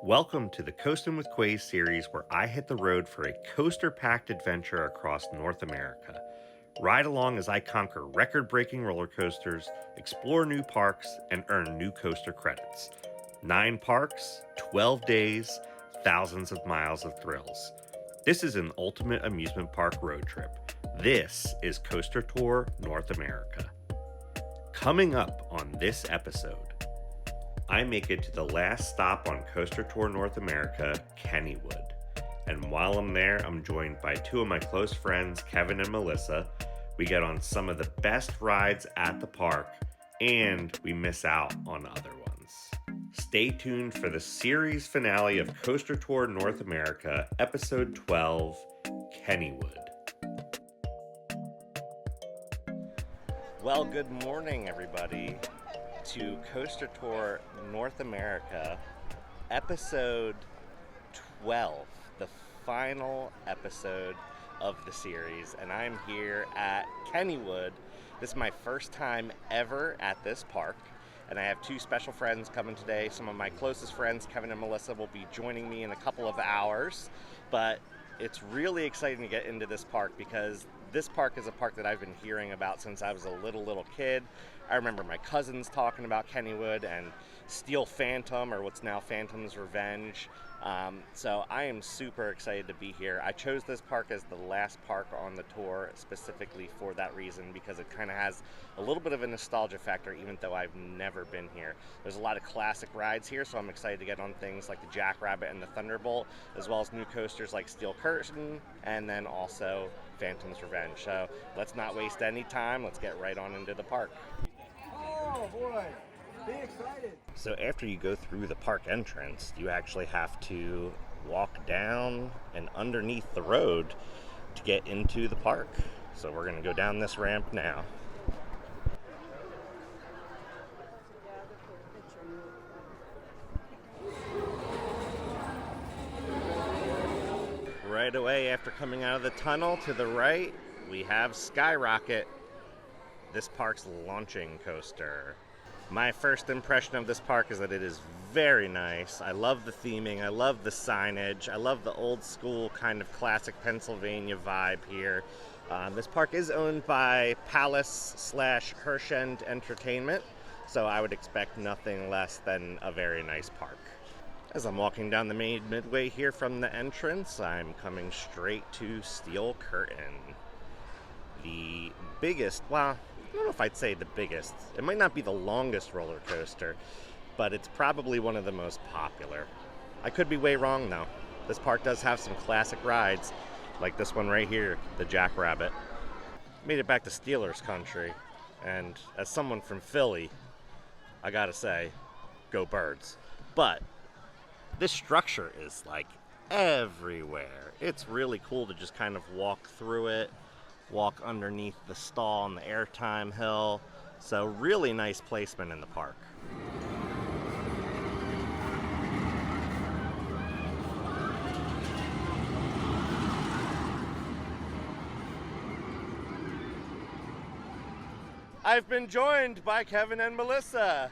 Welcome to the Coastin With Quayz series, where I hit the road for a coaster-packed adventure across North America. Ride along as I conquer record-breaking roller coasters, explore new parks, and earn new coaster credits. 9 parks, 12 days, thousands of miles of thrills. This is an ultimate amusement park road trip. This is Coaster Tour North America. Coming up on this episode, I make it to the last stop on Coaster Tour North America, Kennywood. And while I'm there, I'm joined by 2 of my close friends, Kevin and Melissa. We get on some of the best rides at the park, and we miss out on other ones. Stay tuned for the series finale of Coaster Tour North America, Episode 12, Kennywood. Well, good morning, everybody, to Coaster Tour North America, episode 12, the final episode of the series, and I'm here at Kennywood. This is my first time ever at this park, and I have 2 special friends coming today. Some of my closest friends, Kevin and Melissa, will be joining me in a couple of hours, but it's really exciting to get into this park because this park is a park that I've been hearing about since I was a little kid. I remember my cousins talking about Kennywood and Steel Phantom, or what's now Phantom's Revenge. So I am super excited to be here. I chose this park as the last park on the tour specifically for that reason, because it kind of has a little bit of a nostalgia factor, even though I've never been here. There's a lot of classic rides here, so I'm excited to get on things like the Jackrabbit and the Thunderbolt, as well as new coasters like Steel Curtain, and then also Phantom's Revenge. So let's not waste any time. Let's get right on into the park. Oh boy, be excited. So after you go through the park entrance, you actually have to walk down and underneath the road to get into the park. So we're going to go down this ramp now. Right away after coming out of the tunnel to the right, we have Skyrocket, this park's launching coaster. My first impression of this park is that it is very nice. I love the theming, I love the signage, I love the old school kind of classic Pennsylvania vibe here. This park is owned by Palace/Hershend Entertainment, so I would expect nothing less than a very nice park. As I'm walking down the main midway here from the entrance, I'm coming straight to Steel Curtain. The biggest, well, I don't know if I'd say the biggest. It might not be the longest roller coaster, but it's probably one of the most popular. I could be way wrong though. This park does have some classic rides, like this one right here, the Jackrabbit. Made it back to Steelers country, and as someone from Philly, I gotta say, go Birds. But this structure is like everywhere. It's really cool to just kind of walk through it, walk underneath the stall on the airtime hill. So really nice placement in the park. I've been joined by Kevin and Melissa.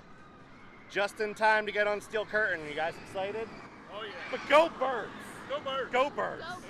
Just in time to get on Steel Curtain. You guys excited? Oh yeah. But go Birds! Go Birds! Go Birds! Go Birds.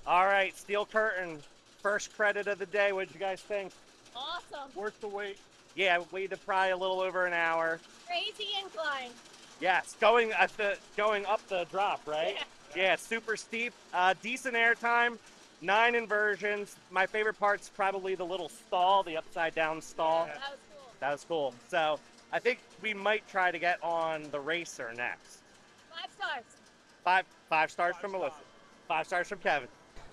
All right, Steel Curtain, first credit of the day. What did you guys think? Awesome. Worth the wait. Yeah, waited probably a little over an hour. Crazy incline. Yes, going up the drop, right? Yeah, super steep. Decent airtime. 9 inversions. My favorite part's probably the little stall, the upside down stall. That was cool. That was cool. So I think we might try to get on the racer next. 5 stars. Five stars from Melissa. 5 stars from Kevin.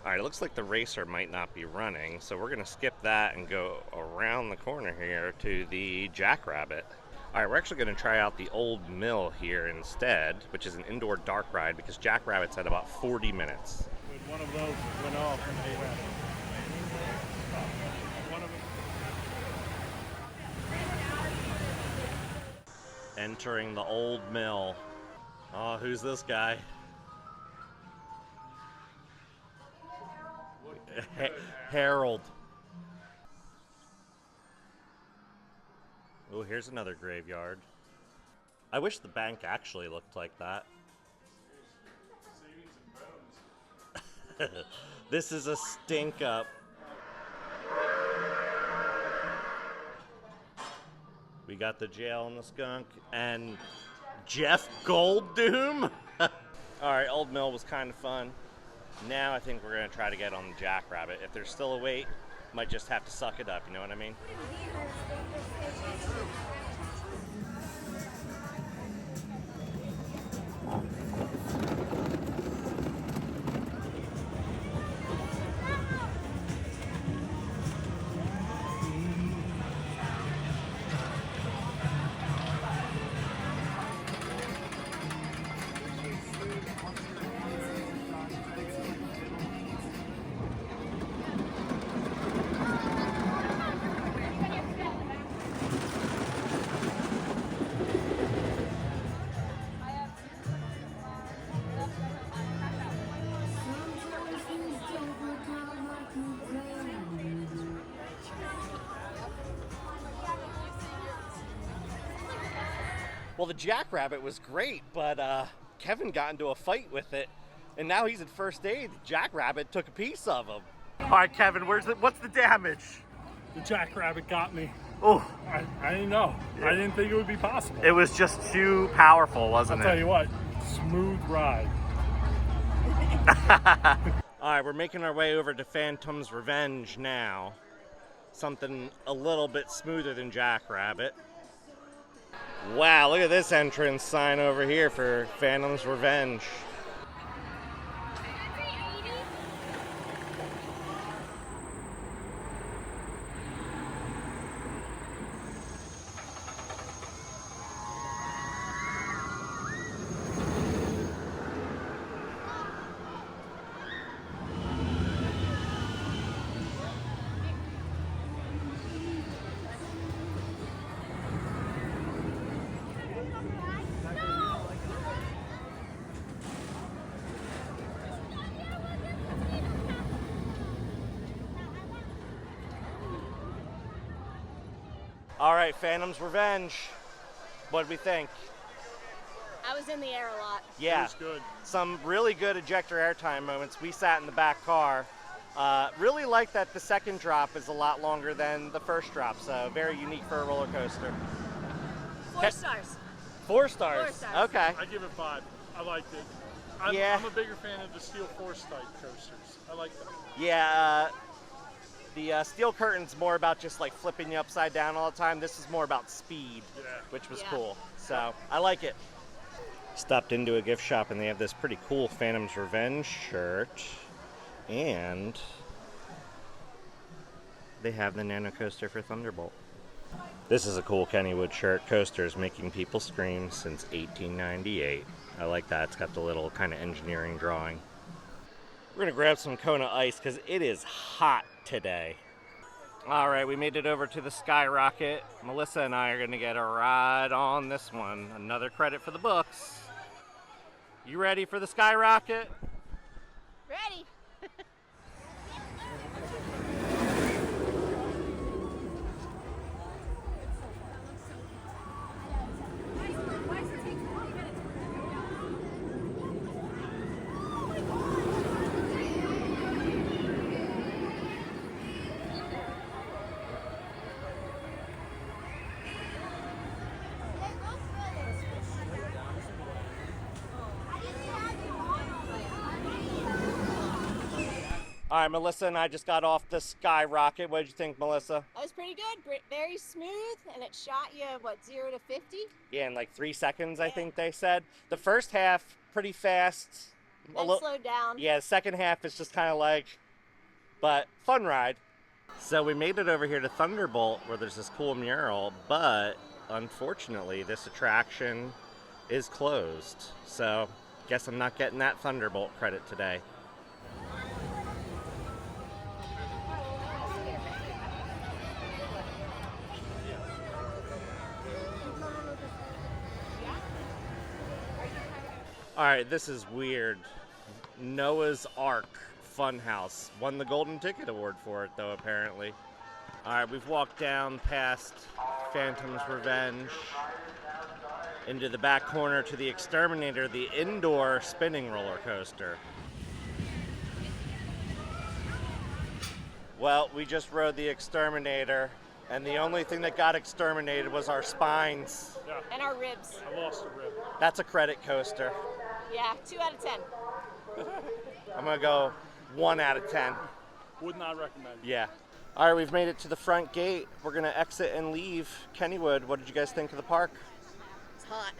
All right, it looks like the racer might not be running, so we're gonna skip that and go around the corner here to the Jackrabbit. All right, we're actually gonna try out the Old Mill here instead, which is an indoor dark ride because Jackrabbit's at about 40 minutes. One of those went off and they went. One of them. Entering the Old Mill. Oh, who's this guy? Harold. Oh, here's another graveyard. I wish the bank actually looked like that. This is a stink up. We got the jail and the skunk and Jeff Golddoom. All right, Old Mill was kind of fun. Now I think we're gonna try to get on the Jackrabbit. If there's still a wait, might just have to suck it up, you know what I mean? Well, the Jackrabbit was great, but Kevin got into a fight with it, and now he's in first aid. The Jackrabbit took a piece of him. All right, Kevin, what's the damage? The Jackrabbit got me. Oh, I didn't know. I didn't think it would be possible. it was just too powerful, wasn't I'll tell you what, smooth ride. All right, we're making our way over to Phantom's Revenge now. Something a little bit smoother than Jackrabbit. Wow, look at this entrance sign over here for Phantom's Revenge. All right, Phantom's Revenge. What'd we think? I was in the air a lot. Yeah, It was good. some really good ejector airtime moments. We sat in the back car. Really like that the second drop is a lot longer than the first drop, so very unique for a roller coaster. 4 stars. 4 stars. 4 stars. Okay. I give it 5. I liked it. Yeah. I'm a bigger fan of the steel force type coasters. I like them. Yeah, the steel curtain's more about just like flipping you upside down all the time. This is more about speed, Yeah. which was Yeah. cool. So I like it. Stopped into a gift shop and they have this pretty cool Phantom's Revenge shirt. And they have the Nano Coaster for Thunderbolt. This is a cool Kennywood shirt. Coasters making people scream since 1898. I like that. It's got the little kind of engineering drawing. We're gonna grab some Kona Ice because it is hot today. All right, we made it over to the Skyrocket. Melissa and I are gonna get a ride on this one. Another credit for the books. You ready for the Skyrocket? Ready? All right, Melissa and I just got off the Skyrocket. What did you think, Melissa? That was pretty good. Very smooth, and it shot you, what, 0 to 50? Yeah, in like 3 seconds, I think they said. The first half, pretty fast. Then slowed down. Yeah, the second half is just kind of like, but fun ride. So we made it over here to Thunderbolt, where there's this cool mural, but unfortunately, this attraction is closed. So guess I'm not getting that Thunderbolt credit today. All right, this is weird. Noah's Ark Funhouse. Won the Golden Ticket Award for it, though, apparently. All right, we've walked down past Phantom's Revenge into the back corner to the Exterminator, the indoor spinning roller coaster. Well, we just rode the Exterminator, and the only thing that got exterminated was our spines. Yeah. And our ribs. I lost a rib. That's a credit coaster. Yeah, 2 out of 10. I'm gonna go 1 out of 10. Would not recommend. Yeah. All right, we've made it to the front gate. We're gonna exit and leave Kennywood. What did you guys think of the park? It's hot.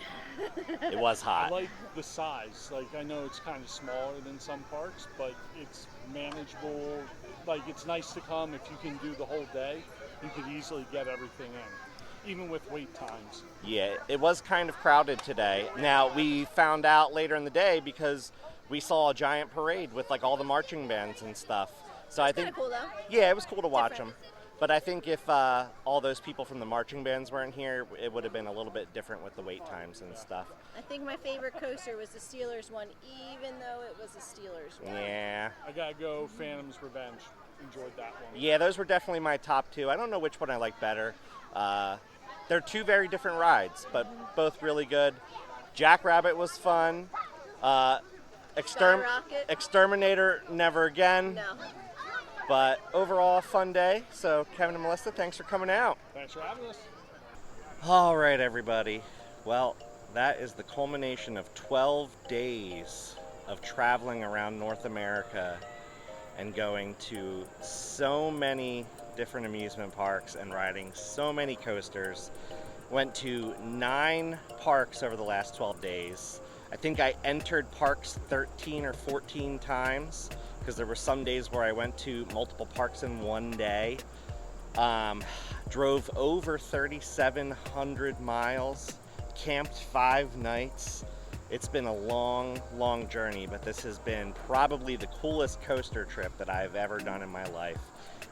It was I hot. like the size. Like, I know it's kind of smaller than some parks, but it's manageable. Like, it's nice to come. If you can do the whole day, you could easily get everything in, even with wait times. Yeah, it was kind of crowded today. Now, we found out later in the day because we saw a giant parade with like all the marching bands and stuff. So I think, Kind of cool, though. yeah, it was cool to watch Different. them. But I think if all those people from the marching bands weren't here, it would have been a little bit different with the wait times and stuff. I think my favorite coaster was the Steelers one, even though it was a Steelers one. Yeah. I gotta go Phantom's Revenge. Enjoyed that one. Yeah, those were definitely my top two. I don't know which one I like better. They're two very different rides, but both really good. Jackrabbit was fun. Skyrocket. Exterminator, never again. No. But overall, fun day. So Kevin and Melissa, thanks for coming out. Thanks for having us. All right, everybody. Well, that is the culmination of 12 days of traveling around North America and going to so many different amusement parks and riding so many coasters. Went to 9 parks over the last 12 days. I think I entered parks 13 or 14 times because there were some days where I went to multiple parks in one day. Drove over 3,700 miles, camped 5 nights. It's been a long, long journey, but this has been probably the coolest coaster trip that I've ever done in my life.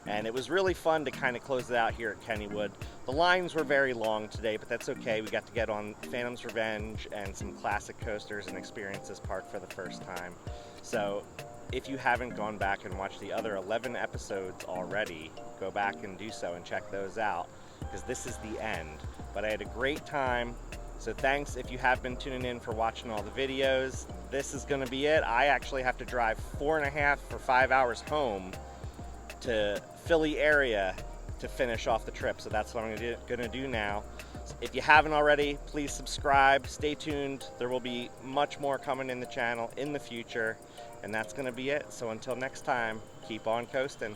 And it was really fun to kind of close it out here at Kennywood. The lines were very long today, but that's okay. We got to get on Phantom's Revenge and some classic coasters and experience this park for the first time. So if you haven't gone back and watched the other 11 episodes already, go back and do so and check those out, because this is the end. But I had a great time. So thanks if you have been tuning in for watching all the videos. This is gonna be it. I actually have to drive 4.5 or 5 hours home to Philly area to finish off the trip. So that's what I'm gonna do now. If you haven't already, please subscribe, stay tuned. There will be much more coming in the channel in the future, and that's gonna be it. So until next time, keep on coasting.